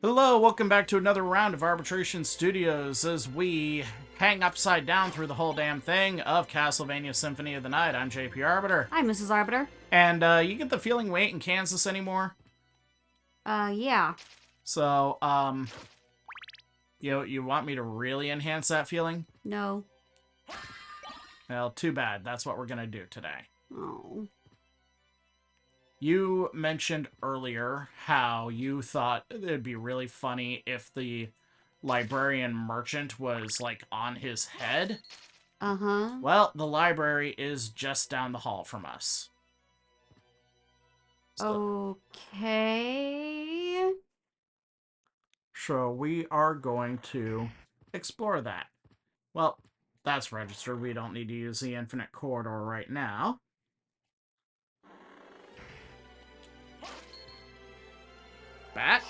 Hello, welcome back to another round of Arbitration Studios as we hang upside down through the whole damn thing of Castlevania Symphony of the Night. I'm JP Arbiter. Hi, Mrs. Arbiter. And you get the feeling we ain't in Kansas anymore? Yeah. So, you want me to really enhance that feeling? No. Well, too bad. That's what we're gonna do today. Oh. You mentioned earlier how you thought it'd be really funny if the librarian merchant was, like, on his head. Uh-huh. Well, the library is just down the hall from us. Okay. So we are going to explore that. Well, that's registered. We don't need to use the infinite corridor right now. Bat?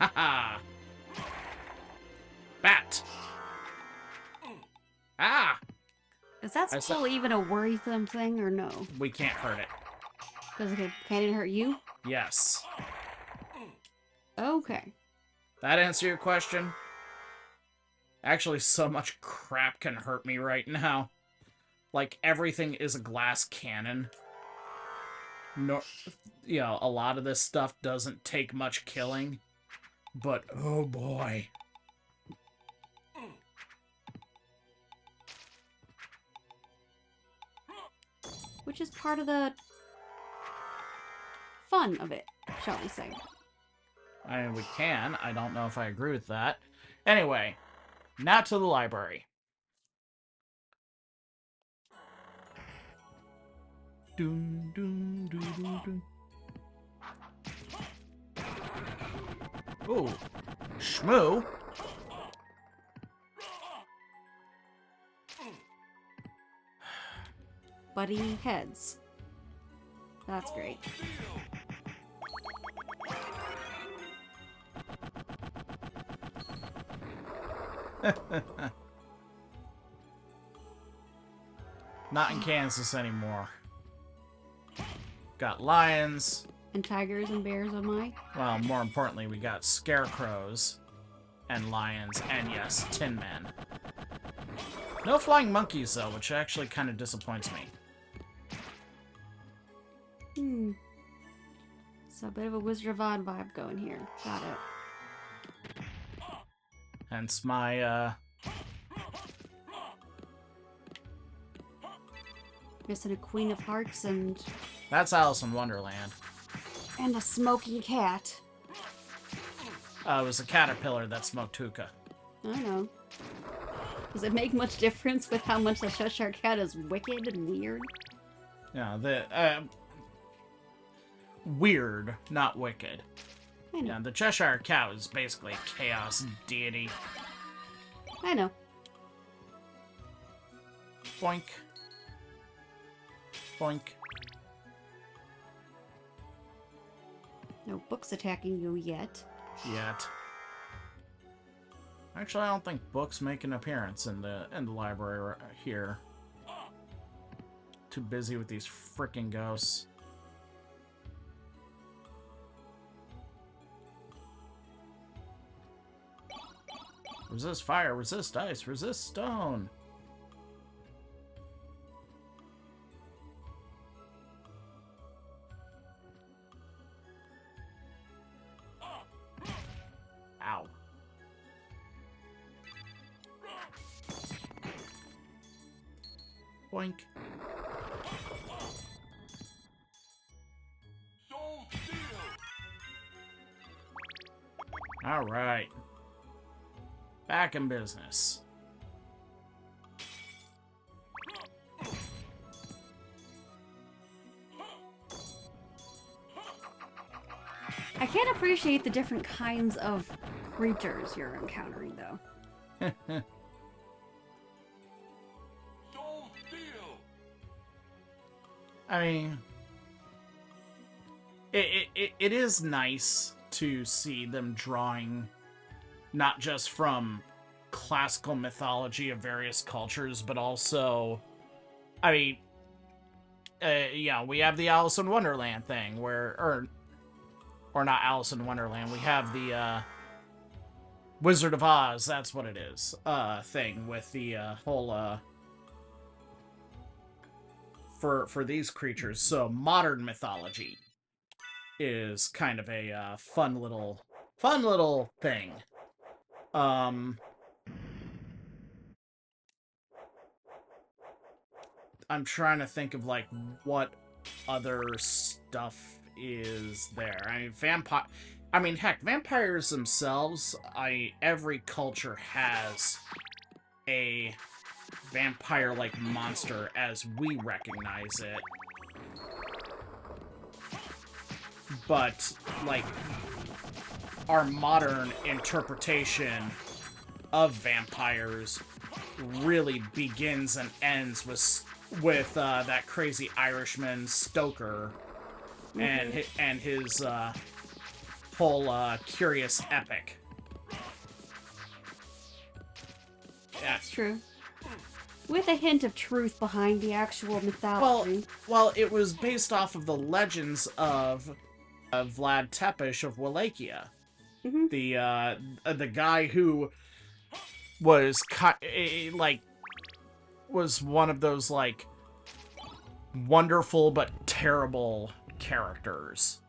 Haha! Bat! Ah! Is that still even a worrisome thing or no? We can't hurt it. Because it can't even hurt you? Yes. Okay. That answer your question? Actually, so much crap can hurt me right now. Like, everything is a glass cannon. No, a lot of this stuff doesn't take much killing. But, oh boy. Which is part of the fun of it, shall we say. I mean, we can. I don't know if I agree with that. Anyway, now to the library. Doom, doom, doom, doom, doom. Ooh. Shmoo? Buddy heads. That's great. Not in Kansas anymore. Got lions. And tigers and bears, oh my. Well, more importantly, we got scarecrows and lions and, yes, tin men. No flying monkeys, though, which actually kind of disappoints me. So a bit of a Wizard of Oz vibe going here. Got it. Hence my, Missing a Queen of Hearts and That's Alice in Wonderland. a smoking cat. It was a caterpillar that smoked hookah. I know. Does it make much difference with how much the Cheshire Cat is wicked and weird? Yeah, weird, not wicked. I know. Yeah, the Cheshire Cat is basically a chaos deity. I know. Boink. Boink. No books attacking you yet. Yet. Actually, I don't think books make an appearance in the library here. Too busy with these frickin' ghosts. Resist fire, resist ice, resist stone. Ow. Boink. All right. Back in business. I can't appreciate the different kinds of creatures you're encountering, though. I mean, it is nice to see them drawing not just from classical mythology of various cultures, but also, I mean, yeah, we have the Alice in Wonderland thing where, or or not Alice in Wonderland. We have the Wizard of Oz. That's what it is. Thing with the whole for these creatures. So modern mythology is kind of a fun little thing. I'm trying to think of like what other stuff is there. Heck, vampires themselves. Every culture has a vampire-like monster as we recognize it. But like our modern interpretation of vampires really begins and ends with that crazy Irishman Stoker and his whole curious epic. That's true. With a hint of truth behind the actual mythology. Well, it was based off of the legends of Vlad Tepes of Wallachia. The guy who was was one of those like wonderful but terrible characters.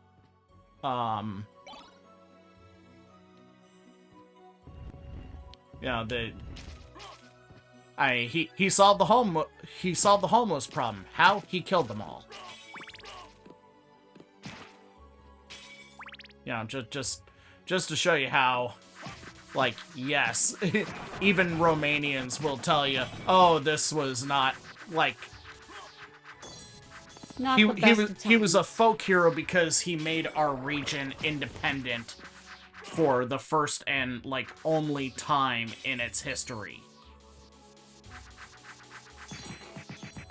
He solved the homeless problem. How? He killed them all. Just to show you how, like, yes, even Romanians will tell you, oh, this was not, like, he was a folk hero because he made our region independent for the first and, like, only time in its history.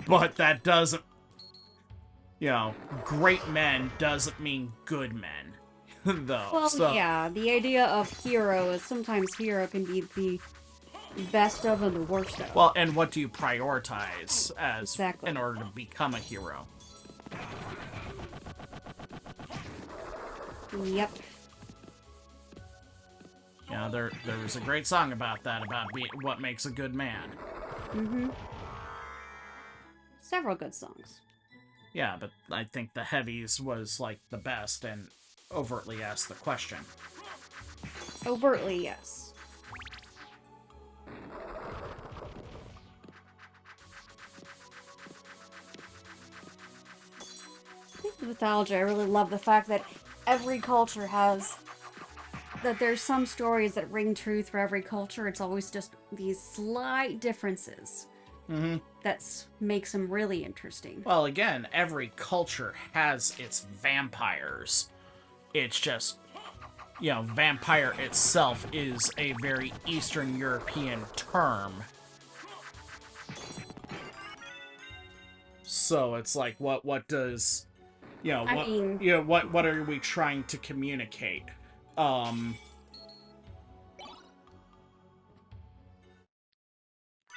But that doesn't, great men doesn't mean good men, though. Well, yeah, the idea of hero is sometimes hero can be the best of and the worst of. Well, and what do you prioritize as exactly. in order to become a hero? Yep. There was a great song about that, about what makes a good man. Several good songs. Yeah, but I think the Heavies was, like, the best and overtly asked the question. Overtly, yes. I think the mythology, I really love the fact that every culture has... that there's some stories that ring truth for every culture. It's always just these slight differences. That makes them really interesting. Well, again, every culture has its vampires. It's just, vampire itself is a very Eastern European term. So it's like, what does, what are we trying to communicate?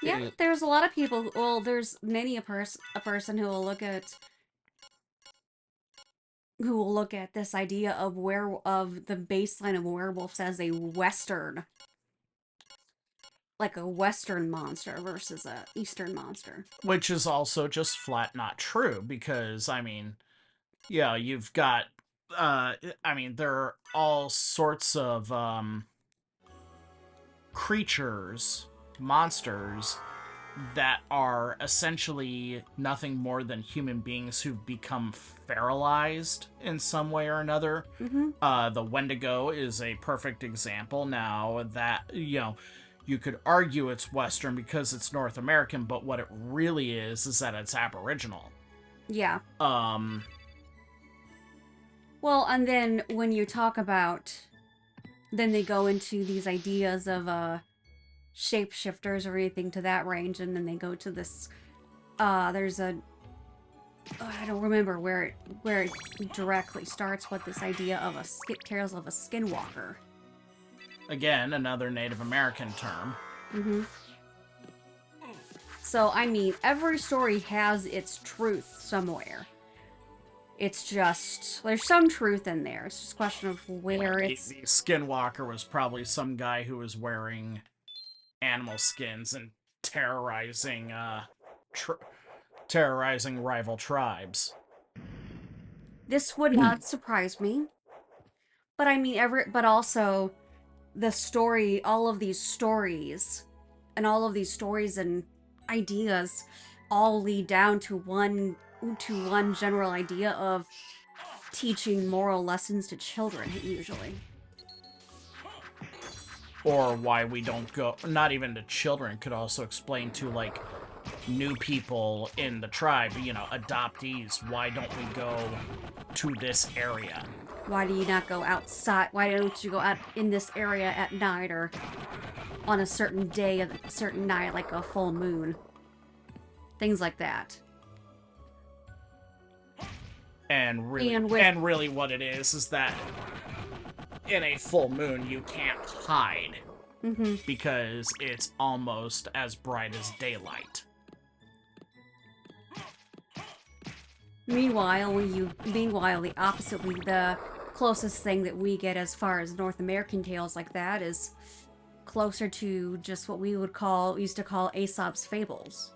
Yeah, there's a lot of people. Well, there's many a person who will look at this idea of the baseline of werewolves as a Western, like a Western monster versus a Eastern monster. Which is also just flat not true, because you've got there are all sorts of creatures, monsters that are essentially nothing more than human beings who've become feralized in some way or another. The Wendigo is a perfect example. Now that, you could argue it's Western because it's North American, but what it really is that it's Aboriginal. Yeah. Well, and then when you talk about, then they go into these ideas of shapeshifters or anything to that range, and then they go to this there's I don't remember where it directly starts with this idea of tales of a skinwalker. Again, another Native American term. So every story has its truth somewhere. It's just there's some truth in there. It's just a question of where it's. The skinwalker was probably some guy who was wearing animal skins and terrorizing terrorizing rival tribes. This would not surprise me. But I mean, but also the story, all of these stories, and all of these stories and ideas, all lead down to one general idea of teaching moral lessons to children. Usually, Or why we don't go, not even to children, could also explain to, like, new people in the tribe, you know, adoptees, why don't we go to this area? why do you not go outside? Why don't you go out in this area at night or on a certain day, a certain night, like a full moon? Things like that. And really, And really what it is that in a full moon you can't hide because it's almost as bright as daylight. Meanwhile, the oppositely, the closest thing that we get as far as North American tales like that is closer to just what we used to call Aesop's fables.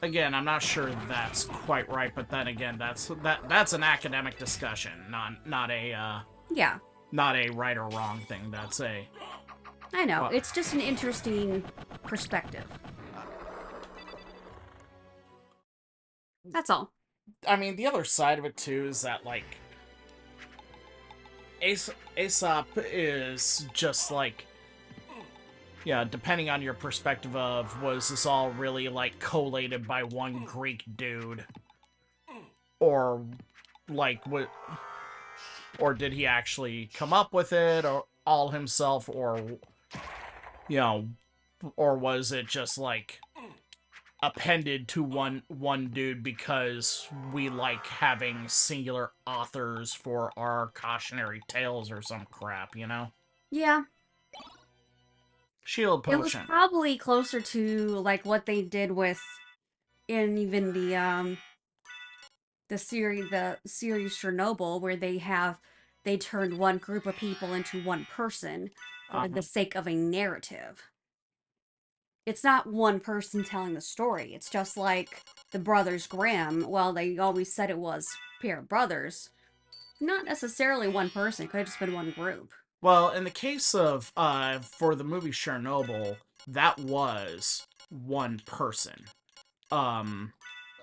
Again, I'm not sure that's quite right, but then again, that's an academic discussion, not a Yeah, not a right or wrong thing. That's a I know. It's just an interesting perspective. That's all. I mean, the other side of it too is that, like, Aesop is just like, yeah, depending on your perspective of, was this all really, like, collated by one Greek dude? Or, like, what... Or did he actually come up with it, or all himself, or, you know, or was it just, like, appended to one dude because we like having singular authors for our cautionary tales or some crap, you know? Yeah. Shield It was potion. probably closer to like what they did with in even the series Chernobyl, where they turned one group of people into one person for the sake of a narrative. It's not one person telling the story. It's just like the Brothers Grimm. Well, they always said it was a pair of brothers. Not necessarily one person. It could have just been one group. Well, in the case of, for the movie Chernobyl, that was one person.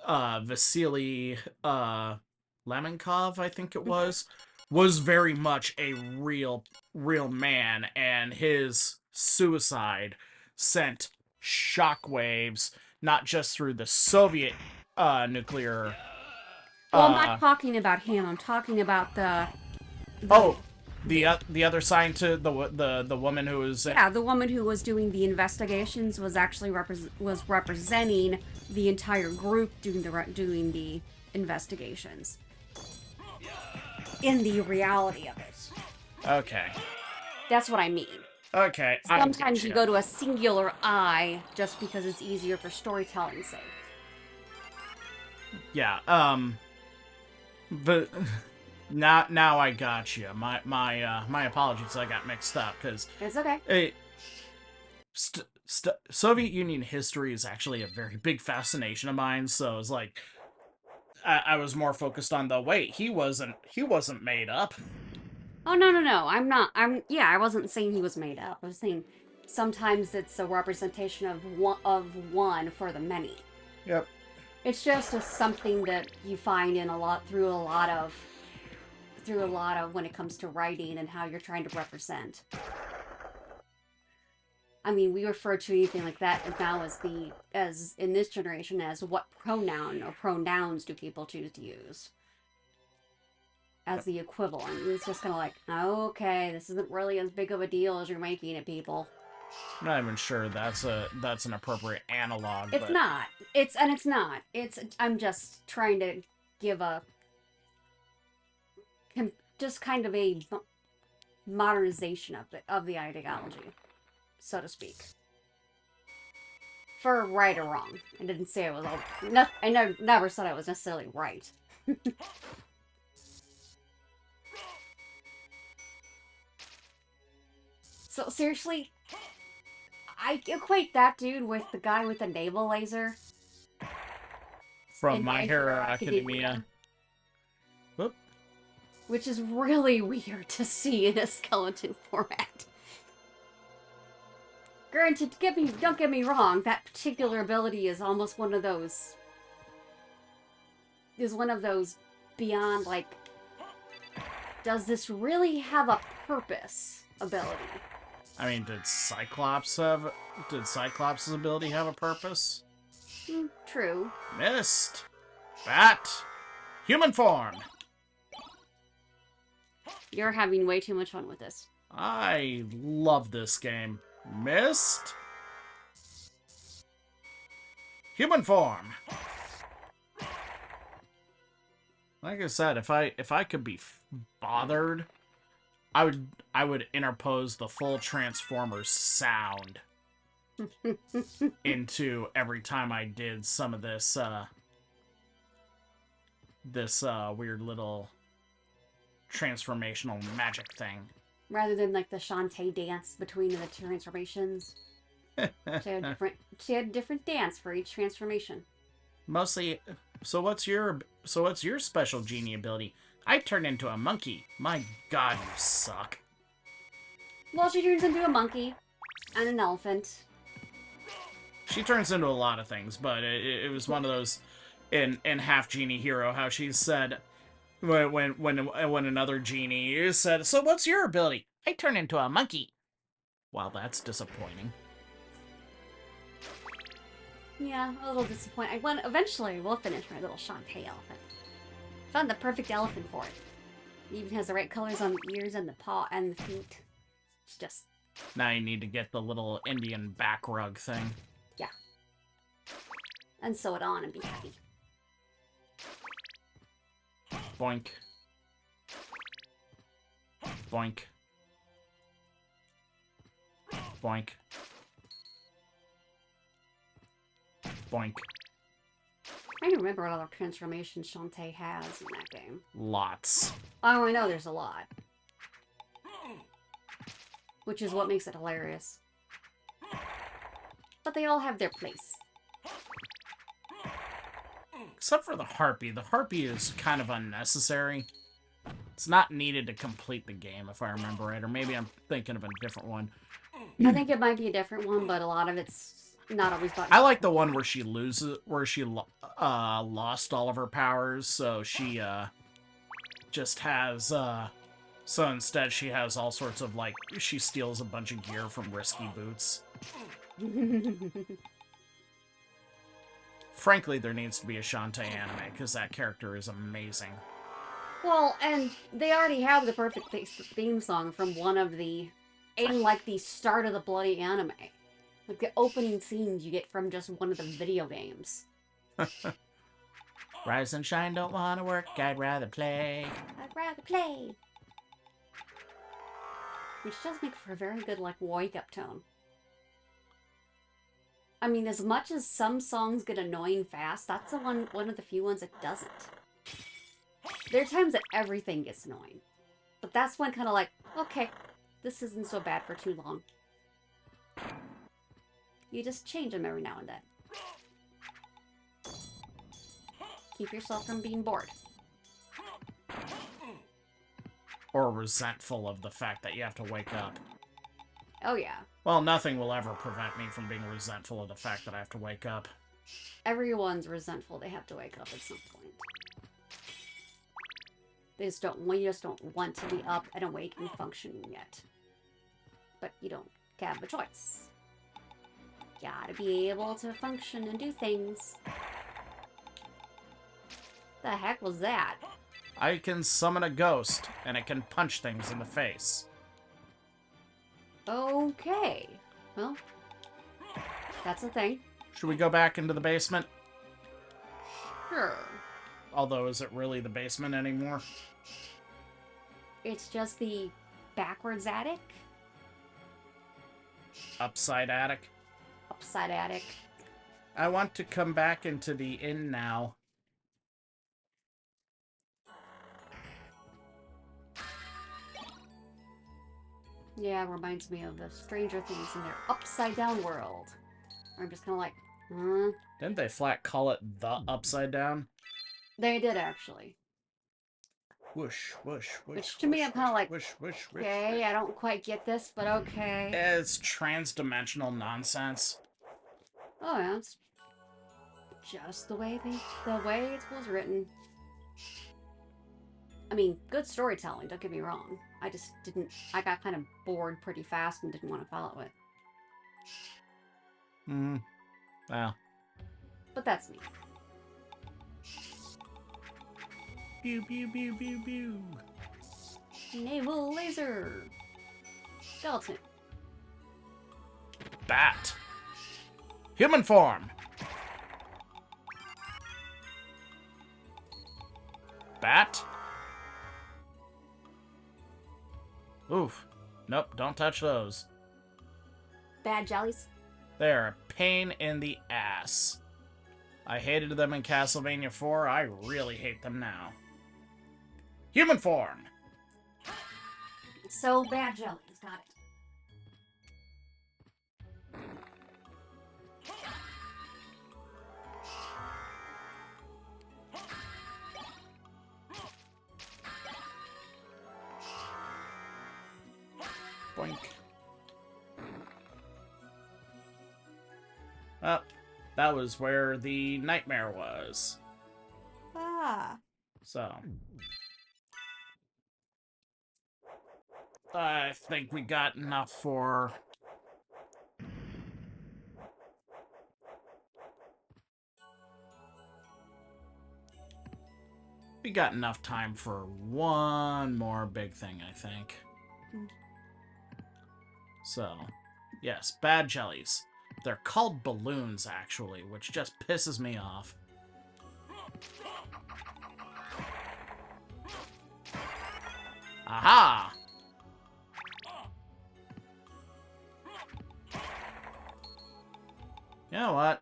Vasily, Lamenkov, I think it was very much a real man, and his suicide sent shockwaves, not just through the Soviet, nuclear, Well, I'm not talking about him. I'm talking about the the other scientist, the woman who was the woman who was doing the investigations was actually representing the entire group doing the investigations in the reality of it. Okay. That's what I mean. Okay. Sometimes you go to a singular eye just because it's easier for storytelling's sake. Yeah. But now I got you. My apologies. I got mixed up because It's okay. Soviet Union history is actually a very big fascination of mine. So it's like I was more focused on the wait. He wasn't made up. Oh no. I wasn't saying he was made up. I was saying sometimes it's a representation of one for the many. Yep. It's just something that you find in through a lot of when it comes to writing and how you're trying to represent. I mean, we refer to anything like that now as in this generation as what pronoun or pronouns do people choose to use as the equivalent. It's just kind of like, okay, this isn't really as big of a deal as you're making it, people. I'm not even sure that's an appropriate analog. It's not. It's not. I'm just trying to give just kind of a modernization of the ideology, so to speak. for right or wrong. I didn't say I was all. No, I never said I was necessarily right. So seriously, I equate that dude with the guy with the navel laser From in My My Hero Hero Academia. Whoop. which is really weird to see in a skeleton format. Granted, don't get me wrong, that particular ability is almost one of those. Is one of those beyond, like, does this really have a purpose ability? I mean, did Cyclops' ability have a purpose? True. Missed. Bat. Human form. You're having way too much fun with this. I love this game. Missed. Human form. Like I said, if I could be bothered, I would interpose the full Transformers sound into every time I did some of this weird little transformational magic thing. Rather than like the Shantae dance between the transformations. She had a different dance for each transformation. Mostly. So what's your special genie ability? I turned into a monkey. My God, you suck. Well, she turns into a monkey and an elephant. She turns into a lot of things, but it was one of those in Half Genie Hero how she said when another genie said, "So what's your ability?" I turn into a monkey. Wow, that's disappointing. Yeah, a little disappointed. Eventually, we'll finish my little Shantae elephant. Found the perfect elephant for it. It even has the right colors on the ears and the paw and the feet. It's just... Now you need to get the little Indian back rug thing. Yeah. And sew it on and be happy. Boink. Boink. Boink. Boink. I don't remember what other transformations Shantae has in that game. Lots. Oh, I know there's a lot. Which is what makes it hilarious. But they all have their place. Except for the Harpy. The Harpy is kind of unnecessary. It's not needed to complete the game, if I remember right. Or maybe I'm thinking of a different one. I think it might be a different one, but a lot of it's not always button. I like the one where she lost all of her powers, so she just has so instead she has all sorts of, like, she steals a bunch of gear from Risky Boots. Frankly, there needs to be a Shantae anime because that character is amazing. Well, and they already have the perfect theme song from one of the in like the start of the bloody anime. Like the opening scenes you get from just one of the video games. Rise and shine, don't wanna work, I'd rather play. I'd rather play. Which does make for a very good, like, wake-up tone. I mean, as much as some songs get annoying fast, that's the one of the few ones that doesn't. There are times that everything gets annoying. But that's one kind of like, okay, this isn't so bad for too long. You just change them every now and then. Keep yourself from being bored. Or resentful of the fact that you have to wake up. Oh yeah. Well, nothing will ever prevent me from being resentful of the fact that I have to wake up. Everyone's resentful they have to wake up at some point. You just don't want to be up and awake and functioning yet. But you don't have a choice. Gotta be able to function and do things. The heck was that? I can summon a ghost, and it can punch things in the face. Okay. Well, that's a thing. Should we go back into the basement? Sure. Although, is it really the basement anymore? It's just the backwards attic? Upside attic? Upside attic. I want to come back into the inn now. Yeah, reminds me of the Stranger Things in their upside down world. I'm just kind of like, huh? Didn't they flat call it the Upside Down? They did, actually. Whoosh, whoosh, whoosh, Which to me, I'm kind of like, whoosh, whoosh, whoosh, okay, whoosh. I don't quite get this, but okay. It's trans-dimensional nonsense. Oh, yeah, it's just the way it was written. I mean, good storytelling, don't get me wrong. I got kind of bored pretty fast and didn't want to follow it. Well. But that's me. Pew, pew, pew, pew, pew. Naval laser. Skeleton. Bat. Human form. Bat. Oof. Nope, don't touch those. Bad jellies. They're a pain in the ass. I hated them in Castlevania 4. I really hate them now. Human form. So bad jellies. Got it. Boink. Oh, that was where the nightmare was. Ah. So. I think we got enough for... We got enough time for one more big thing, I think. So, yes, bad jellies. They're called balloons, actually, which just pisses me off. Aha! You know what?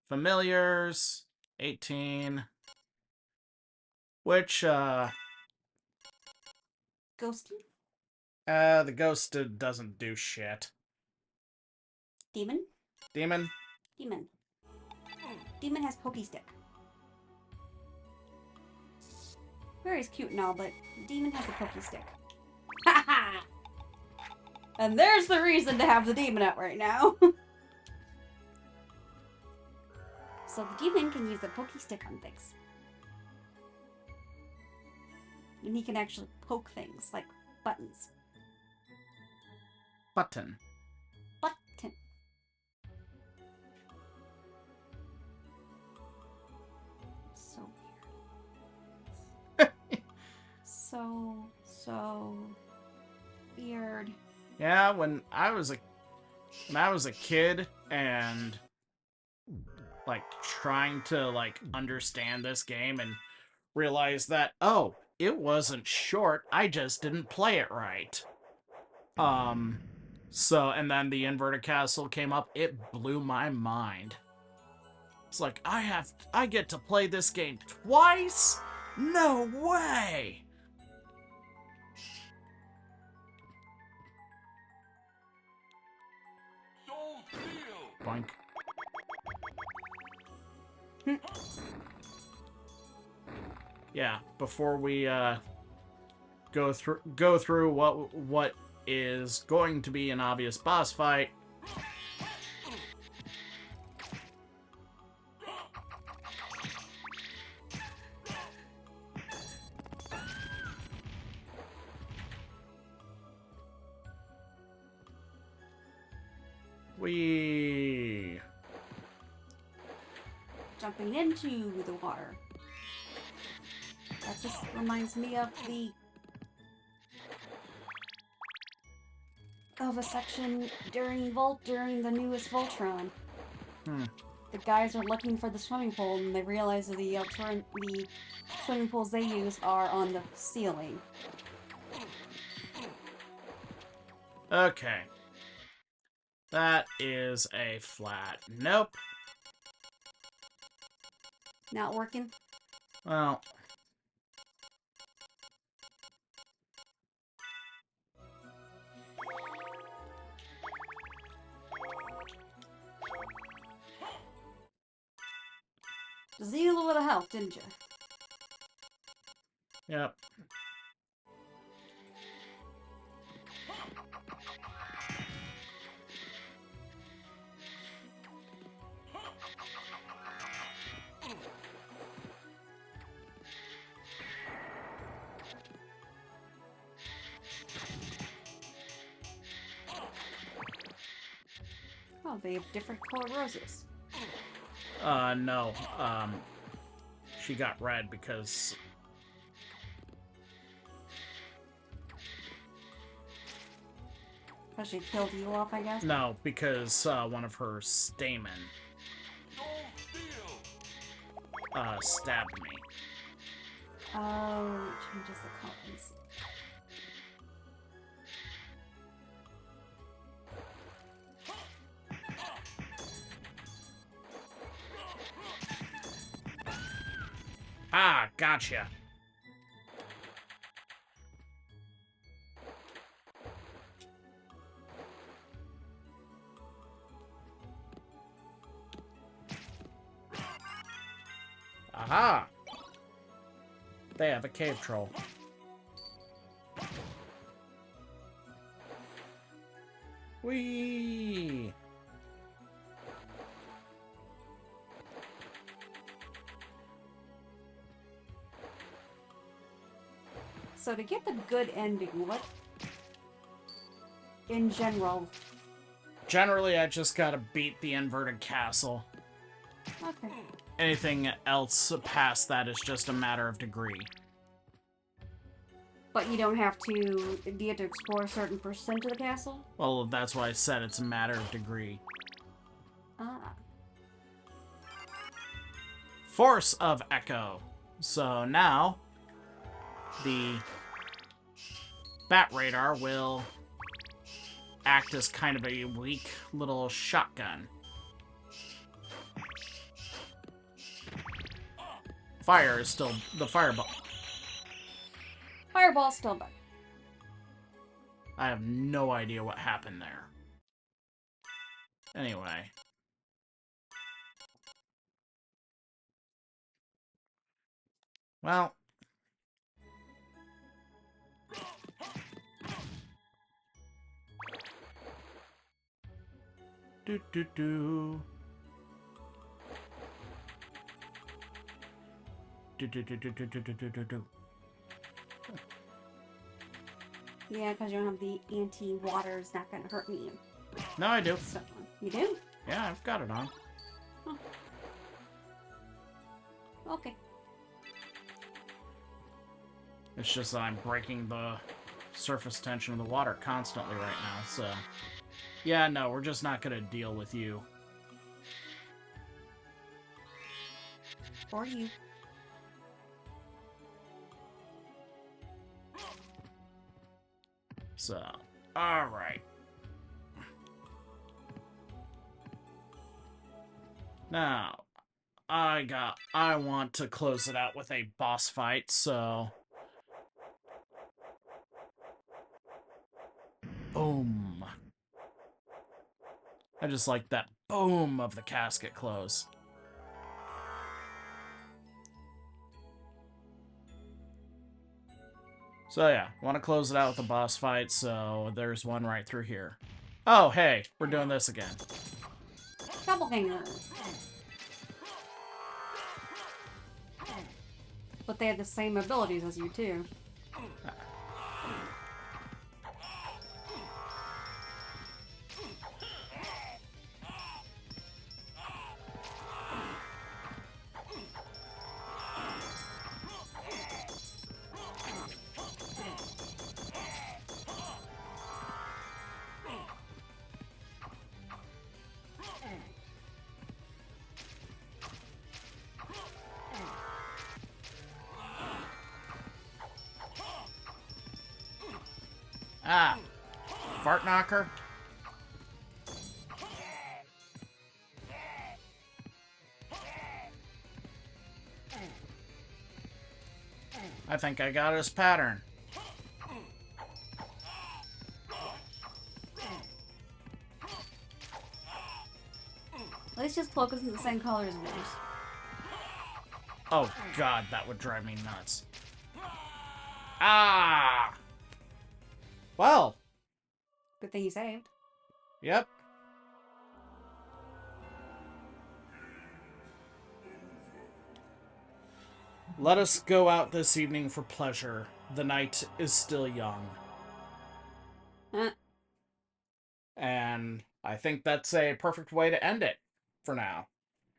Familiars, 18. Which, Ghosty? the ghost doesn't do shit. Demon? Demon? Demon. Demon has pokey stick. Very cute and all, but Demon has a pokey stick. Ha ha! And there's the reason to have the Demon out right now. So the Demon can use a pokey stick on things. And he can actually poke things, like buttons. Button. Button. So weird. So weird. Yeah, when I was a kid and like trying to like understand this game and realize that, oh, it wasn't short, I just didn't play it right. So, and then the inverted castle came up, it blew my mind. It's like, I get to play this game twice? No way! Boink. Yeah, before we go through what is going to be an obvious boss fight. We Jumping into the water. That just reminds me of a section during the newest Voltron. The guys are looking for the swimming pool and they realize that the swimming pools they use are on the ceiling. Okay. That is a flat. Nope. Not working? Well... Just need a little bit of help, didn't you? Yep. Oh, they have different colored roses. No. She got red because... Because she killed you off, I guess? No, because, one of her stamen... stabbed me. Oh, it changes the colors. Ah, gotcha. Aha! They have a cave troll. Whee! So to get the good ending, what... In general... Generally, I just gotta beat the inverted castle. Okay. Anything else past that is just a matter of degree. But you don't have to... Do you have to explore a certain percent of the castle? Well, that's why I said it's a matter of degree. Ah. Force of Echo. So now, the Bat Radar will act as kind of a weak little shotgun. Fire is still the fireball. Fireball's still better. I have no idea what happened there. Anyway. Well. Do do do. Do do do do do do do do do. Yeah, because you don't have the anti-water is not going to hurt me. No, I do. So, you do? Yeah, I've got it on. Huh. Okay. It's just that I'm breaking the surface tension of the water constantly right now, so... Yeah, no, we're just not gonna deal with you. Or you. So, alright. Now, I want to close it out with a boss fight, so... Boom. I just like that boom of the casket close. So yeah, want to close it out with a boss fight, so there's one right through here. Oh, hey, we're doing this again. Doppelganger. But they have the same abilities as you, too. Ah, fart knocker. I think I got his pattern. At least his cloak isn't the same color as yours. Oh god, that would drive me nuts. Ah! Well, Good thing you saved. yep. Let us go out this evening for pleasure. The night is still young. Eh, And I think that's a perfect way to end it for now.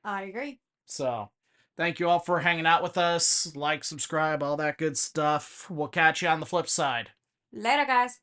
I agree. So, thank you all for hanging out with us. Like, subscribe, all that good stuff. We'll catch you on the flip side. Later, guys.